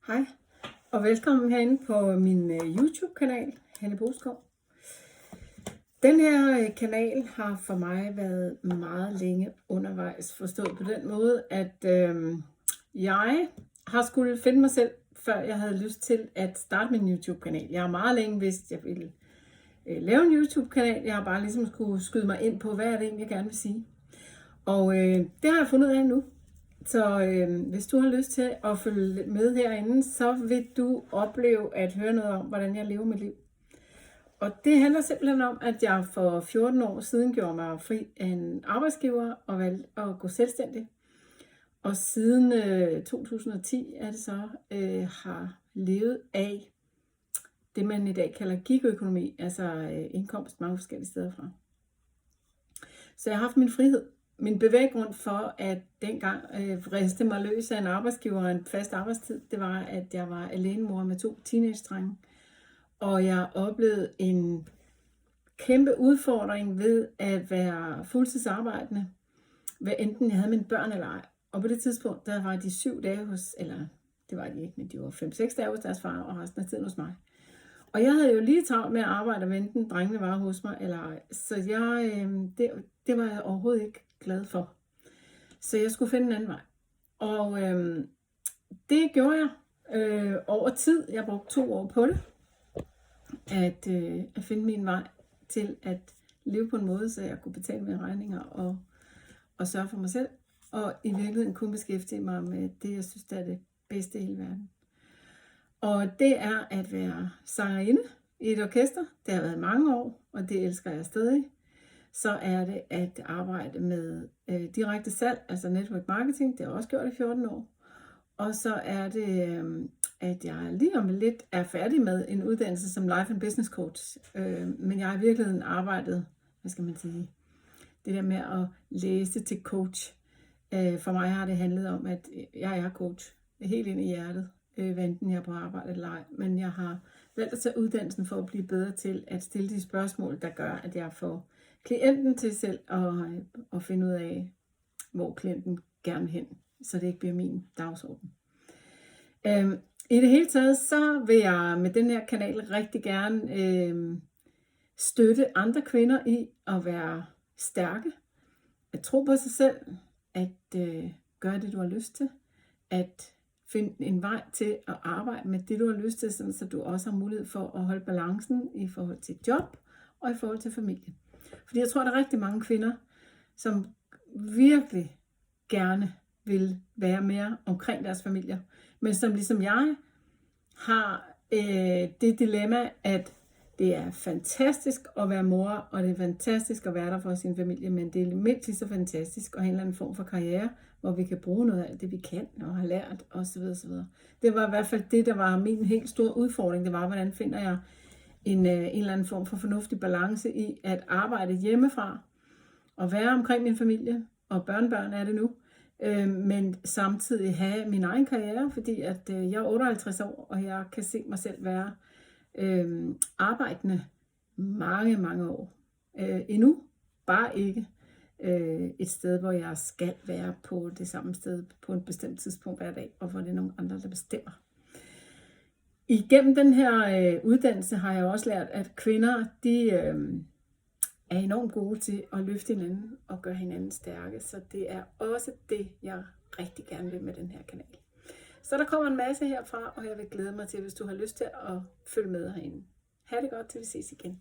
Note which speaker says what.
Speaker 1: Hej og velkommen herinde på min YouTube-kanal, Hanne Boskov. Den her kanal har for mig været meget længe undervejs, forstået på den måde, at jeg har skulle finde mig selv, før jeg havde lyst til at starte min YouTube-kanal. Jeg har meget længe vidst, at jeg ville lave en YouTube-kanal. Jeg har bare ligesom skulle skyde mig ind på, hvad er det egentlig, jeg gerne vil sige. Og det har jeg fundet ud af nu. Så hvis du har lyst til at følge med herinde, så vil du opleve at høre noget om, hvordan jeg lever mit liv. Og det handler simpelthen om, at jeg for 14 år siden gjorde mig fri af en arbejdsgiver og valgte at gå selvstændig. Og siden 2010 er det så, har levet af det, man i dag kalder gigøkonomi, altså indkomst mange forskellige steder fra. Så jeg har haft min frihed. Min bevæggrund for, at dengang riste mig løs af en arbejdsgiver og en fast arbejdstid, det var, at jeg var alenemor med 2 teenage-drenge. Og jeg oplevede en kæmpe udfordring ved at være fuldtidsarbejdende, hvad enten jeg havde mine børn eller ej. Og på det tidspunkt, der var de 7 dage hos, eller det var de ikke, men de var 5-6 dage hos deres far, og resten af tiden hos mig. Og jeg havde jo lige travlt med at arbejde, og enten drengene var hos mig eller ej. Så det var jeg overhovedet ikke glad for. Så jeg skulle finde en anden vej. Og det gjorde jeg over tid. Jeg brugte 2 år på det. At finde min vej til at leve på en måde, så jeg kunne betale mine regninger og sørge for mig selv. Og i virkeligheden kunne beskæftige mig med det, jeg synes, der er det bedste i hele verden. Og det er at være sangerinde i et orkester. Det har været mange år, og det elsker jeg stadig. Så er det at arbejde med direkte salg, altså network marketing. Det har jeg også gjort i 14 år. Og så er det, at jeg lige om lidt er færdig med en uddannelse som life and business coach. Men jeg har i virkeligheden arbejdet, hvad skal man sige, det der med at læse til coach. For mig har det handlet om, at jeg er coach helt ind i hjertet, hvad enten jeg er på arbejde eller ej. Men jeg har valgt at tage uddannelsen for at blive bedre til at stille de spørgsmål, der gør, at jeg får klienten til selv at finde ud af, hvor klienten gerne vil hen, så det ikke bliver min dagsorden. I det hele taget, så vil jeg med den her kanal rigtig gerne støtte andre kvinder i at være stærke, at tro på sig selv, at gøre det, du har lyst til, at finde en vej til at arbejde med det, du har lyst til, så du også har mulighed for at holde balancen i forhold til job og i forhold til familie. Fordi jeg tror, der er rigtig mange kvinder, som virkelig gerne vil være mere omkring deres familier, men som ligesom jeg har det dilemma, at det er fantastisk at være mor, og det er fantastisk at være der for sin familie, men det er mindst lige så fantastisk at have en eller anden form for karriere, hvor vi kan bruge noget af det, vi kan og har lært osv. osv. Det var i hvert fald det, der var min helt store udfordring. Det var, hvordan finder jeg en eller anden form for fornuftig balance i at arbejde hjemmefra og være omkring min familie, og børnebørn er det nu, men samtidig have min egen karriere, fordi at jeg er 58 år, og jeg kan se mig selv være arbejdende mange år. Endnu bare ikke et sted, hvor jeg skal være på det samme sted på et bestemt tidspunkt hver dag, og hvor det er nogle andre, der bestemmer. Igennem den her uddannelse har jeg også lært, at kvinder, de er enormt gode til at løfte hinanden og gøre hinanden stærke. Så det er også det, jeg rigtig gerne vil med den her kanal. Så der kommer en masse herfra, og jeg vil glæde mig til, hvis du har lyst til at følge med herinde. Ha' det godt, til vi ses igen.